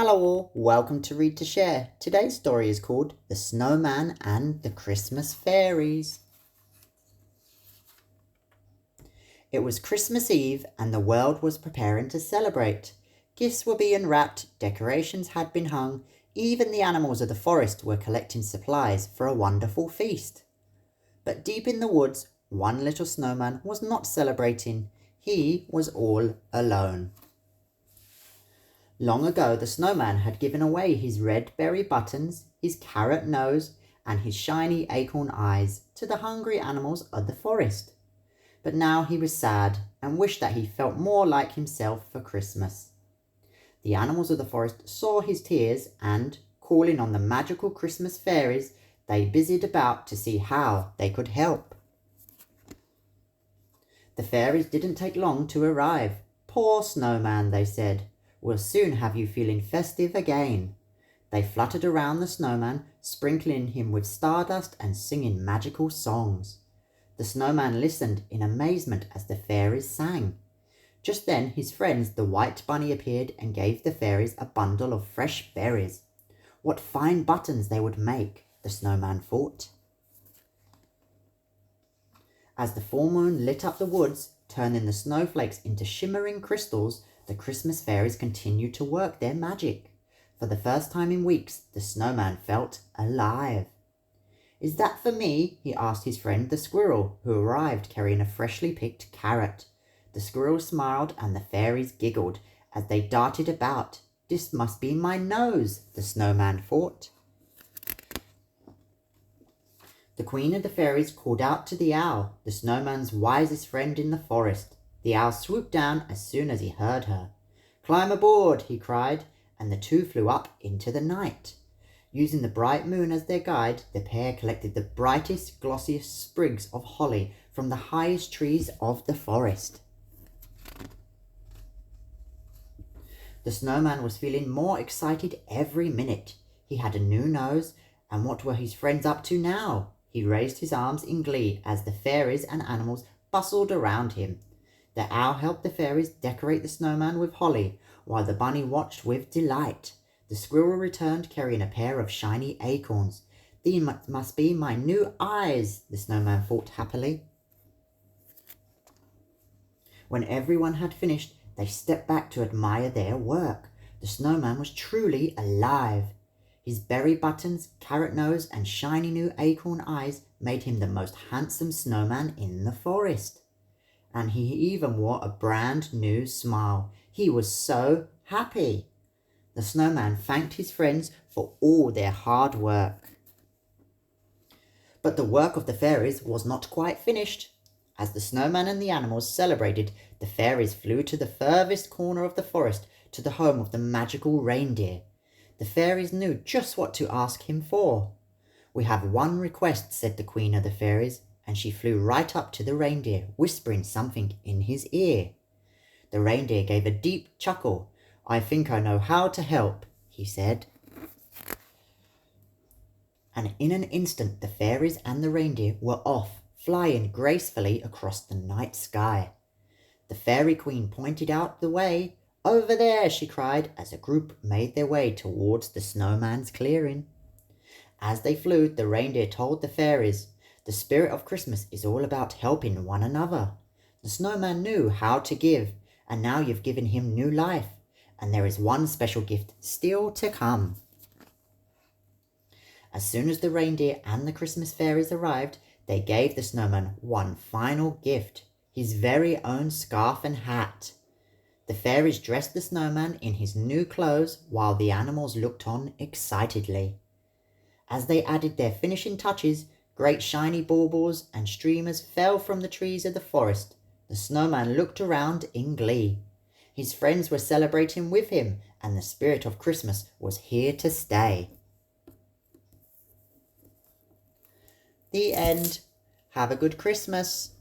Hello all, welcome to Read to Share. Today's story is called The Snowman and the Christmas Fairies. It was Christmas Eve and the world was preparing to celebrate. Gifts were being wrapped, decorations had been hung, even the animals of the forest were collecting supplies for a wonderful feast. But deep in the woods, one little snowman was not celebrating. He was all alone. Long ago, the snowman had given away his red berry buttons, his carrot nose, and his shiny acorn eyes to the hungry animals of the forest. But now he was sad and wished that he felt more like himself for Christmas. The animals of the forest saw his tears and, calling on the magical Christmas fairies, they busied about to see how they could help. The fairies didn't take long to arrive. "Poor snowman," they said. "We'll soon have you feeling festive again." They fluttered around the snowman, sprinkling him with stardust and singing magical songs. The snowman listened in amazement as the fairies sang. Just then his friends, the white bunny, appeared and gave the fairies a bundle of fresh berries. What fine buttons they would make, the snowman thought. As the full moon lit up the woods, turning the snowflakes into shimmering crystals, the Christmas fairies continued to work their magic. For the first time in weeks, the snowman felt alive. "Is that for me?" he asked his friend the squirrel, who arrived carrying a freshly picked carrot. The squirrel smiled and the fairies giggled as they darted about. "This must be my nose," the snowman thought. The queen of the fairies called out to the owl, the snowman's wisest friend in the forest. The owl swooped down as soon as he heard her. "Climb aboard," he cried, and the two flew up into the night. Using the bright moon as their guide, the pair collected the brightest, glossiest sprigs of holly from the highest trees of the forest. The snowman was feeling more excited every minute. He had a new nose, and what were his friends up to now? He raised his arms in glee as the fairies and animals bustled around him. The owl helped the fairies decorate the snowman with holly, while the bunny watched with delight. The squirrel returned carrying a pair of shiny acorns. "These must be my new eyes," the snowman thought happily. When everyone had finished, they stepped back to admire their work. The snowman was truly alive. His berry buttons, carrot nose, and shiny new acorn eyes made him the most handsome snowman in the forest. And he even wore a brand new smile. He was so happy. The snowman thanked his friends for all their hard work. But the work of the fairies was not quite finished. As the snowman and the animals celebrated, the fairies flew to the furthest corner of the forest, to the home of the magical reindeer. The fairies knew just what to ask him for. "We have one request," said the queen of the fairies, and she flew right up to the reindeer, whispering something in his ear. The reindeer gave a deep chuckle. "I think I know how to help," he said. And in an instant the fairies and the reindeer were off, flying gracefully across the night sky. The fairy queen pointed out the way. "Over there," she cried, as a group made their way towards the snowman's clearing. As they flew, the reindeer told the fairies, "The spirit of Christmas is all about helping one another. The snowman knew how to give, and now you've given him new life, and there is one special gift still to come." As soon as the reindeer and the Christmas fairies arrived, they gave the snowman one final gift, his very own scarf and hat. The fairies dressed the snowman in his new clothes while the animals looked on excitedly. As they added their finishing touches, great shiny baubles and streamers fell from the trees of the forest. The snowman looked around in glee. His friends were celebrating with him, and the spirit of Christmas was here to stay. The end. Have a good Christmas.